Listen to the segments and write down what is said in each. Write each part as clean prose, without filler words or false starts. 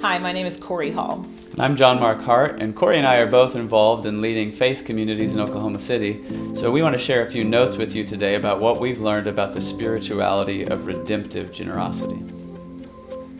Hi, my name is Kori Hall. And I'm John Mark Hart, and Kori and I are both involved in leading faith communities in Oklahoma City. So we want to share a few notes with you today about what we've learned about the spirituality of redemptive generosity.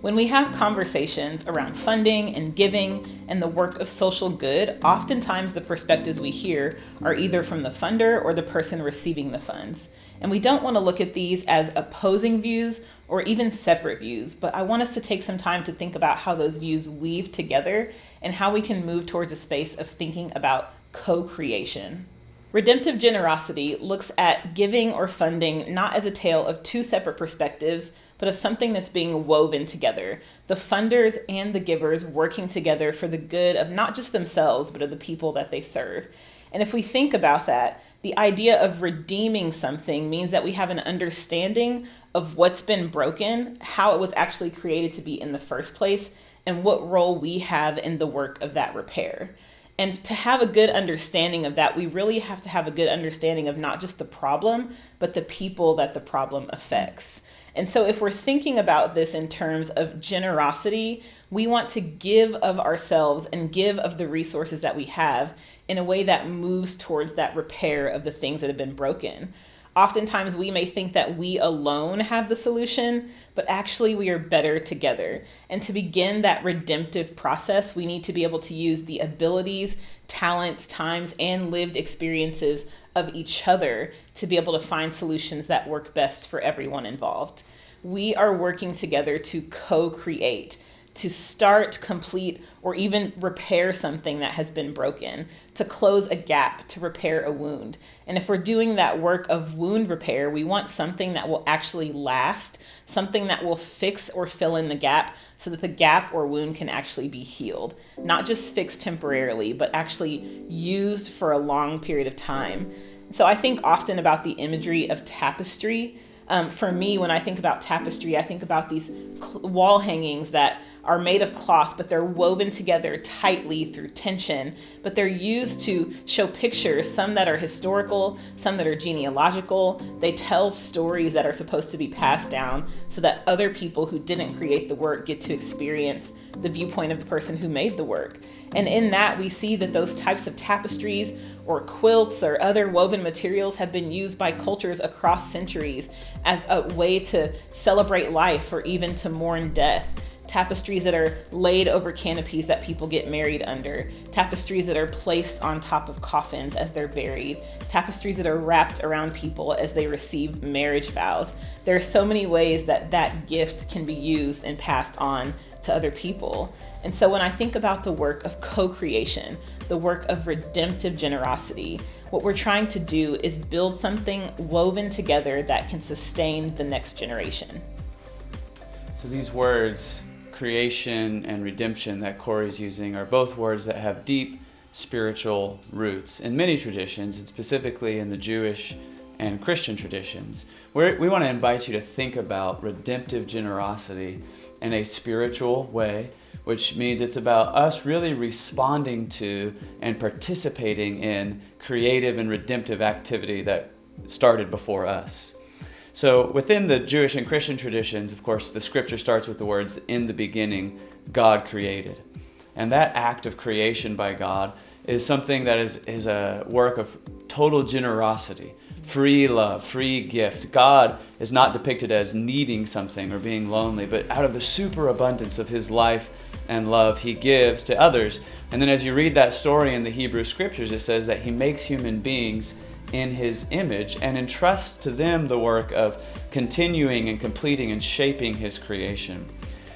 When we have conversations around funding and giving and the work of social good, oftentimes the perspectives we hear are either from the funder or the person receiving the funds. And we don't want to look at these as opposing views or even separate views, but I want us to take some time to think about how those views weave together and how we can move towards a space of thinking about co-creation. Redemptive generosity looks at giving or funding not as a tale of two separate perspectives, but of something that's being woven together. The funders and the givers working together for the good of not just themselves, but of the people that they serve. And if we think about that, the idea of redeeming something means that we have an understanding of what's been broken, how it was actually created to be in the first place, and what role we have in the work of that repair. And to have a good understanding of that, we really have to have a good understanding of not just the problem, but the people that the problem affects. And so if we're thinking about this in terms of generosity, we want to give of ourselves and give of the resources that we have in a way that moves towards that repair of the things that have been broken. Oftentimes we may think that we alone have the solution, but actually we are better together. And to begin that redemptive process, we need to be able to use the abilities, talents, times, and lived experiences of each other to be able to find solutions that work best for everyone involved. We are working together to co-create, to start, complete, or even repair something that has been broken, to close a gap, to repair a wound. And if we're doing that work of wound repair, we want something that will actually last, something that will fix or fill in the gap so that the gap or wound can actually be healed. Not just fixed temporarily, but actually used for a long period of time. So I think often about the imagery of tapestry. For me, when I think about tapestry, I think about these wall hangings that are made of cloth, but they're woven together tightly through tension. But they're used to show pictures, some that are historical, some that are genealogical. They tell stories that are supposed to be passed down so that other people who didn't create the work get to experience the viewpoint of the person who made the work. And in that, we see that those types of tapestries or quilts or other woven materials have been used by cultures across centuries as a way to celebrate life or even to mourn death. Tapestries that are laid over canopies that people get married under. Tapestries that are placed on top of coffins as they're buried. Tapestries that are wrapped around people as they receive marriage vows. There are so many ways that that gift can be used and passed on to other people. And so when I think about the work of co-creation, the work of redemptive generosity, what we're trying to do is build something woven together that can sustain the next generation. So these words, creation and redemption, that Kori's using are both words that have deep spiritual roots in many traditions, and specifically in the Jewish and Christian traditions. We want to invite you to think about redemptive generosity in a spiritual way, which means it's about us really responding to and participating in creative and redemptive activity that started before us. So within the Jewish and Christian traditions, of course, the scripture starts with the words, "In the beginning, God created." And that act of creation by God is something that is a work of total generosity, free love, free gift. God is not depicted as needing something or being lonely, but out of the superabundance of his life and love, he gives to others. And then as you read that story in the Hebrew scriptures, it says that he makes human beings in his image and entrusts to them the work of continuing and completing and shaping his creation.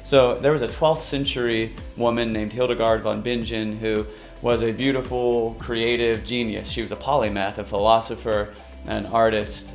So there was a 12th century woman named Hildegard von Bingen who was a beautiful, creative genius. She was a polymath, a philosopher, an artist,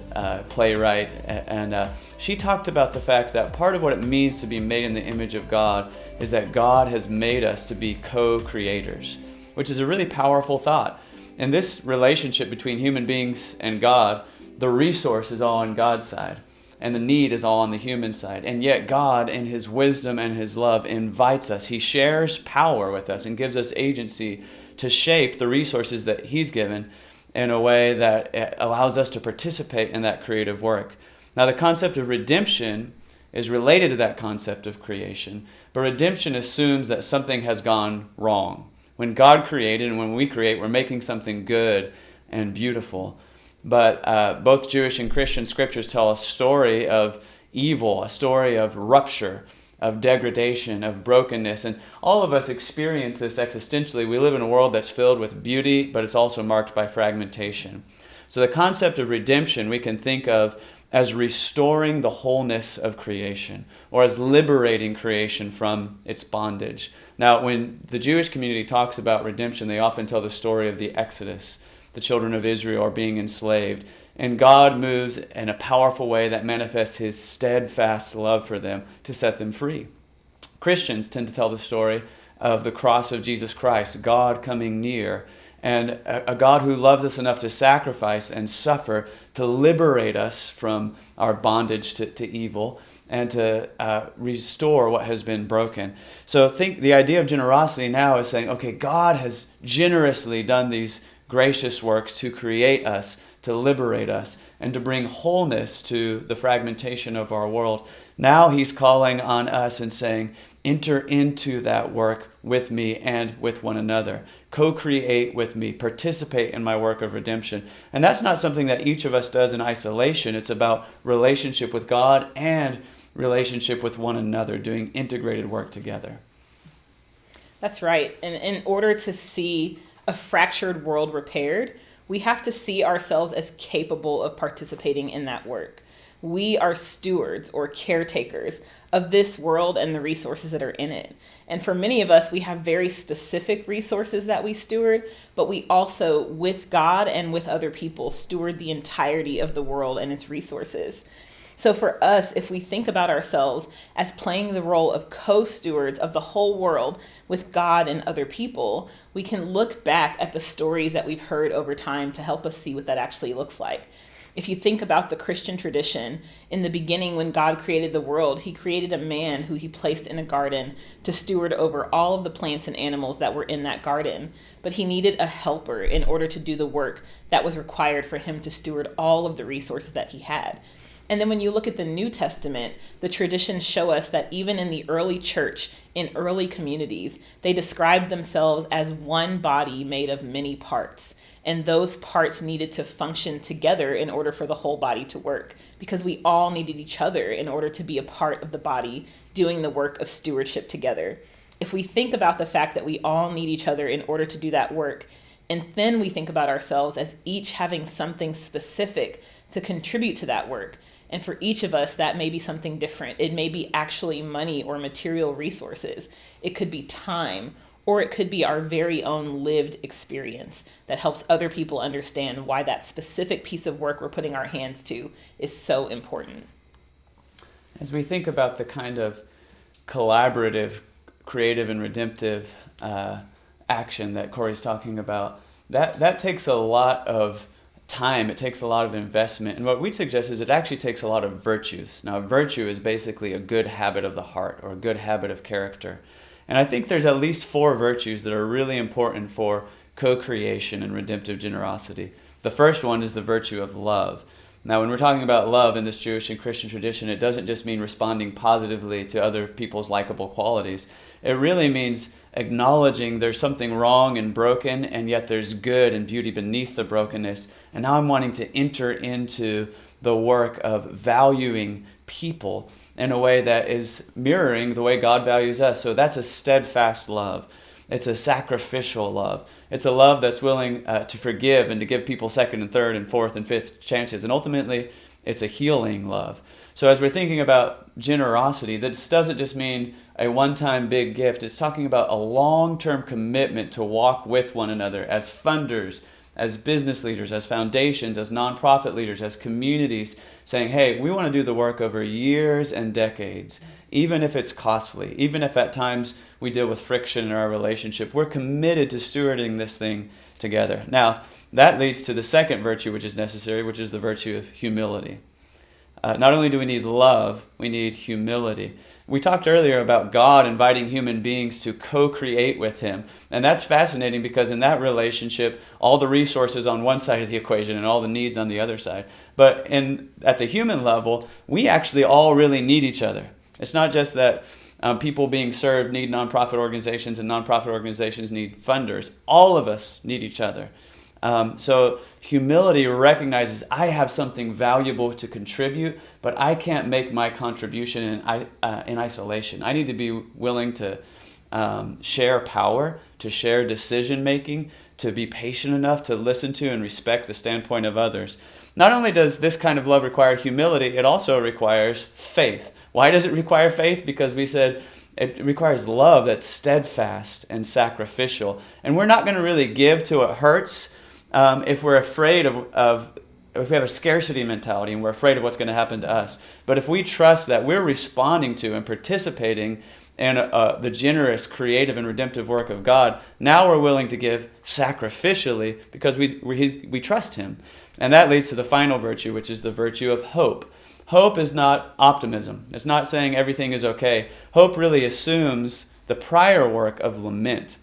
playwright, and she talked about the fact that part of what it means to be made in the image of God is that God has made us to be co-creators, which is a really powerful thought. In this relationship between human beings and God, the resource is all on God's side, and the need is all on the human side. And yet God, in his wisdom and his love, invites us. He shares power with us and gives us agency to shape the resources that he's given in a way that allows us to participate in that creative work. Now, the concept of redemption is related to that concept of creation. But redemption assumes that something has gone wrong. When God created and when we create, we're making something good and beautiful. But both Jewish and Christian scriptures tell a story of evil, a story of rupture, of degradation, of brokenness. And all of us experience this existentially. We live in a world that's filled with beauty, but it's also marked by fragmentation. So the concept of redemption we can think of as restoring the wholeness of creation, or as liberating creation from its bondage. Now, when the Jewish community talks about redemption, they often tell the story of the Exodus. The children of Israel are being enslaved, and God moves in a powerful way that manifests his steadfast love for them to set them free. Christians tend to tell the story of the cross of Jesus Christ, God coming near, and a God who loves us enough to sacrifice and suffer to liberate us from our bondage to evil and to restore what has been broken. So think the idea of generosity now is saying, okay, God has generously done these gracious works to create us, to liberate us, and to bring wholeness to the fragmentation of our world. Now he's calling on us and saying, enter into that work with me and with one another. Co-create with me. Participate in my work of redemption. And that's not something that each of us does in isolation. It's about relationship with God and relationship with one another, doing integrated work together. That's right. And in order to see a fractured world repaired, we have to see ourselves as capable of participating in that work. We are stewards or caretakers of this world and the resources that are in it. And for many of us, we have very specific resources that we steward, but we also, with God and with other people, steward the entirety of the world and its resources. So for us, if we think about ourselves as playing the role of co-stewards of the whole world with God and other people, we can look back at the stories that we've heard over time to help us see what that actually looks like. If you think about the Christian tradition, in the beginning when God created the world, he created a man who he placed in a garden to steward over all of the plants and animals that were in that garden. But he needed a helper in order to do the work that was required for him to steward all of the resources that he had. And then when you look at the New Testament, the traditions show us that even in the early church, in early communities, they described themselves as one body made of many parts. And those parts needed to function together in order for the whole body to work, because we all needed each other in order to be a part of the body doing the work of stewardship together. If we think about the fact that we all need each other in order to do that work, and then we think about ourselves as each having something specific to contribute to that work, and for each of us, that may be something different. It may be actually money or material resources. It could be time, or it could be our very own lived experience that helps other people understand why that specific piece of work we're putting our hands to is so important. As we think about the kind of collaborative, creative, and redemptive action that Kori's talking about, that takes a lot of time, it takes a lot of investment. And what we suggest is it actually takes a lot of virtues. Now, virtue is basically a good habit of the heart or a good habit of character. And I think there's at least 4 virtues that are really important for co-creation and redemptive generosity. The first one is the virtue of love. Now, when we're talking about love in this Jewish and Christian tradition, it doesn't just mean responding positively to other people's likable qualities. It really means acknowledging there's something wrong and broken, and yet there's good and beauty beneath the brokenness. And now I'm wanting to enter into the work of valuing people in a way that is mirroring the way God values us. So that's a steadfast love. It's a sacrificial love. It's a love that's willing to forgive and to give people second and third and fourth and fifth chances. And ultimately, it's a healing love. So as we're thinking about generosity, this doesn't just mean a one-time big gift. It's talking about a long-term commitment to walk with one another as funders, as business leaders, as foundations, as nonprofit leaders, as communities, saying, hey, we want to do the work over years and decades, even if it's costly, even if at times we deal with friction in our relationship. We're committed to stewarding this thing together. Now, that leads to the second virtue which is necessary, which is the virtue of humility. not only do we need love, we need humility. We talked earlier about God inviting human beings to co-create with him. And that's fascinating because in that relationship, all the resources on one side of the equation and all the needs on the other side. But at the human level, we actually all really need each other. It's not just that people being served need nonprofit organizations and nonprofit organizations need funders. All of us need each other. So humility recognizes I have something valuable to contribute, but I can't make my contribution in isolation. I need to be willing to share power, to share decision making, to be patient enough to listen to and respect the standpoint of others. Not only does this kind of love require humility, it also requires faith. Why does it require faith? Because we said it requires love that's steadfast and sacrificial. And we're not going to really give till it hurts if we're afraid if we have a scarcity mentality and we're afraid of what's going to happen to us. But if we trust that we're responding to and participating in the generous, creative, and redemptive work of God, now we're willing to give sacrificially because we trust him. And that leads to the final virtue, which is the virtue of hope. Hope is not optimism. It's not saying everything is okay. Hope really assumes the prior work of lament,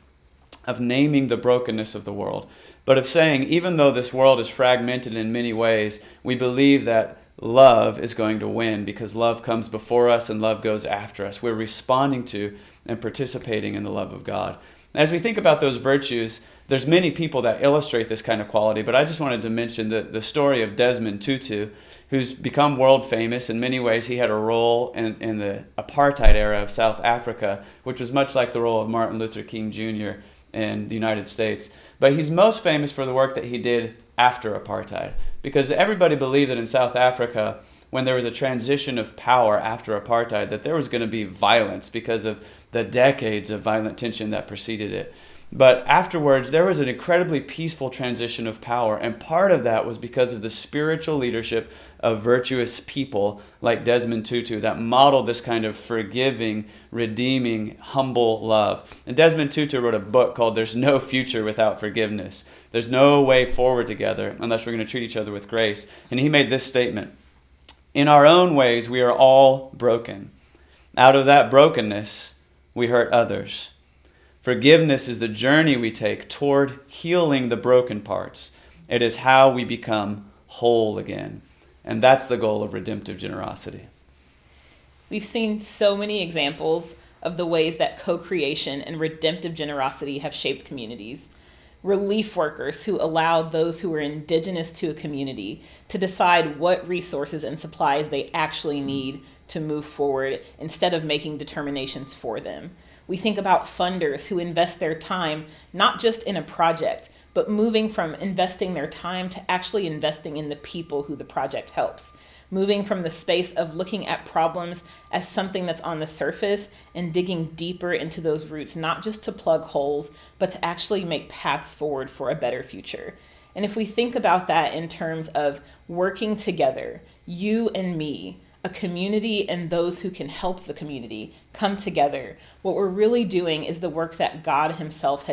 of naming the brokenness of the world, but of saying, even though this world is fragmented in many ways, we believe that love is going to win because love comes before us and love goes after us. We're responding to and participating in the love of God. As we think about those virtues, there's many people that illustrate this kind of quality, but I just wanted to mention the story of Desmond Tutu, who's become world famous. In many ways, he had a role in the apartheid era of South Africa, which was much like the role of Martin Luther King Jr. in the United States. But he's most famous for the work that he did after apartheid, because everybody believed that in South Africa, when there was a transition of power after apartheid, that there was going to be violence because of the decades of violent tension that preceded it. But afterwards, there was an incredibly peaceful transition of power, and part of that was because of the spiritual leadership of virtuous people like Desmond Tutu that modeled this kind of forgiving, redeeming, humble love. And Desmond Tutu wrote a book called There's No Future Without Forgiveness. There's no way forward together unless we're going to treat each other with grace. And he made this statement: in our own ways, we are all broken. Out of that brokenness, we hurt others. Forgiveness is the journey we take toward healing the broken parts. It is how we become whole again. And that's the goal of redemptive generosity. We've seen so many examples of the ways that co-creation and redemptive generosity have shaped communities. Relief workers who allowed those who were indigenous to a community to decide what resources and supplies they actually need to move forward instead of making determinations for them. We think about funders who invest their time not just in a project, but moving from investing their time to actually investing in the people who the project helps. Moving from the space of looking at problems as something that's on the surface and digging deeper into those roots, not just to plug holes, but to actually make paths forward for a better future. And if we think about that in terms of working together, you and me, a community and those who can help the community come together, what we're really doing is the work that God himself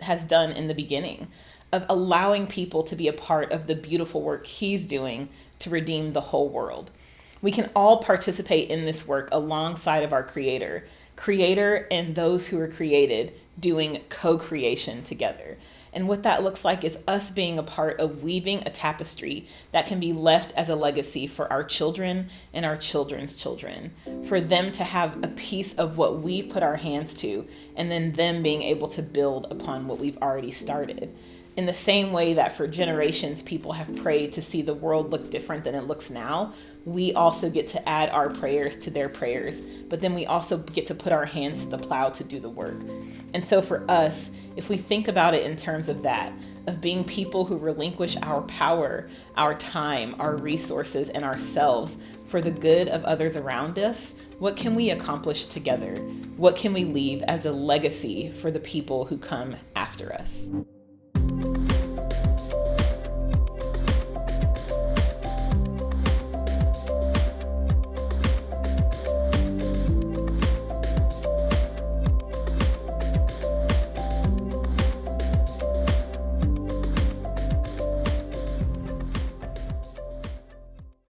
has done in the beginning, of allowing people to be a part of the beautiful work he's doing to redeem the whole world. We can all participate in this work alongside of our Creator and those who are created doing co-creation together. And what that looks like is us being a part of weaving a tapestry that can be left as a legacy for our children and our children's children, for them to have a piece of what we've put our hands to, and then them being able to build upon what we've already started. In the same way that for generations people have prayed to see the world look different than it looks now, we also get to add our prayers to their prayers, but then we also get to put our hands to the plow to do the work. And so for us, if we think about it in terms of that, of being people who relinquish our power, our time, our resources, and ourselves for the good of others around us, what can we accomplish together? What can we leave as a legacy for the people who come after us?